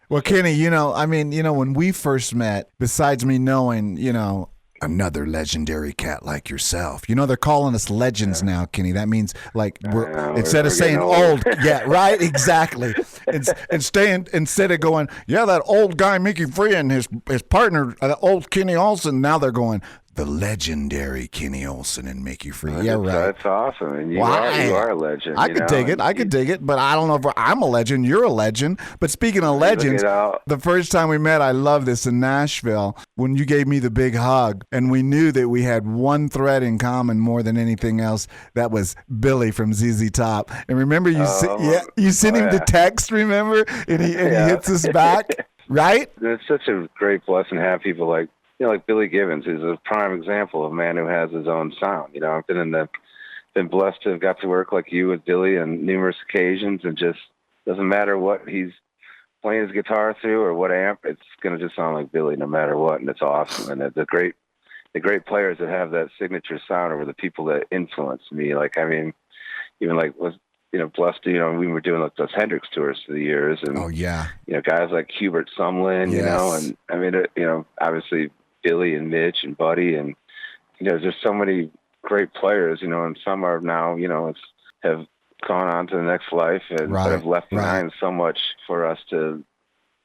Well, Kenny, when we first met, besides me knowing, another legendary cat like yourself. They're calling us legends now, Kenny. That means like we're instead of We're getting saying old. old, yeah, right, exactly. Instead of going, yeah, that old guy Mickey Free and his partner, old Kenny Olson. Now they're going the legendary Kenny Olson and Mickey Free. Yeah, right. That's awesome, and you Why? are a legend, I could dig it. and I could dig it, but I don't know if I'm a legend. You're a legend. But speaking of you look legends, at all. the first time we met, I love this in Nashville when you gave me the big hug, and we knew that we had one thread in common more than anything else. That was Billy from ZZ Top. And remember, Oh, you sent oh him the yeah, text. Remember, and he yeah. hits us back, right? It's such a great blessing to have people like like Billy Gibbons, who's a prime example of a man who has his own sound. I've been blessed to have got to work like you with Billy on numerous occasions, and just doesn't matter what he's playing his guitar through or what amp, it's gonna just sound like Billy no matter what, and it's awesome. And the great players that have that signature sound are the people that influence me. Like I mean, even like was blessed. We were doing like those Hendrix tours through the years, and Oh yeah. guys like Hubert Sumlin, Yes. and I mean, obviously Billy and Mitch and Buddy, and there's so many great players, and some are now, have gone on to the next life, and but Right. have left Right. behind so much for us to,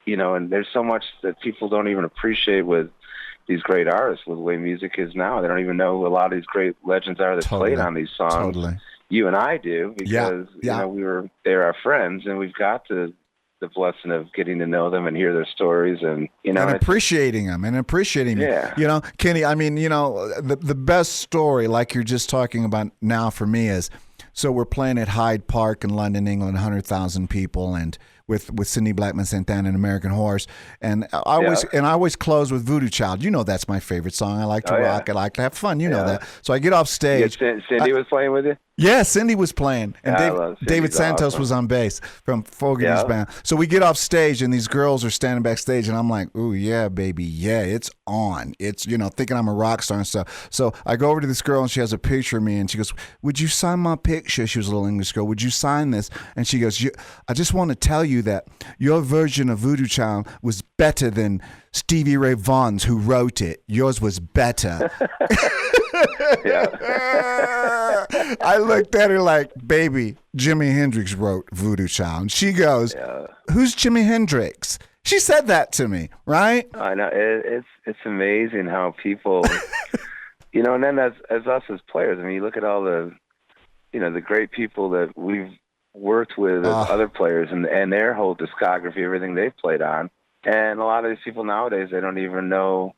and there's so much that people don't even appreciate with these great artists, with the way music is now. They don't even know who a lot of these great legends are that played Totally. on these songs. Totally. You and I do Yeah. because Yeah. they're our friends, and we've got the blessing of getting to know them and hear their stories, and And it's appreciating them and appreciating me. yeah, Kenny, the best story, like you're just talking about now for me, is so we're playing at Hyde Park in London, England, 100,000 people, and with Cindy Blackman Santana and American Horse. And yeah, I always close with Voodoo Child. That's my favorite song. I like to oh yeah, rock. I like to have fun. You know yeah. that. So I get off stage. Cindy was playing with you. Yeah, Cindy was playing, and Yeah, I love David Cindy's Santos awesome. was on bass from Fogerty's Yeah, band. So we get off stage, and these girls are standing backstage, and I'm like, "Ooh, yeah, baby, yeah, it's on." It's thinking I'm a rock star and stuff. So I go over to this girl, and she has a picture of me, and she goes, "Would you sign my picture?" She was a little English girl. "Would you sign this?" And she goes, "I just want to tell you that your version of Voodoo Child was better than Stevie Ray Vaughan's, who wrote it. Yours was better." yeah, I looked at her like, "Baby, Jimi Hendrix wrote Voodoo Child." And she goes, yeah. "Who's Jimi Hendrix?" She said that to me, right? I know it's amazing how people, and then as us as players, I mean, you look at all the, the great people that we've worked with as Uh, other players, and their whole discography, everything they've played on, and a lot of these people nowadays they don't even know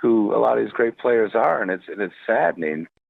who a lot of these great players are, and it's saddening.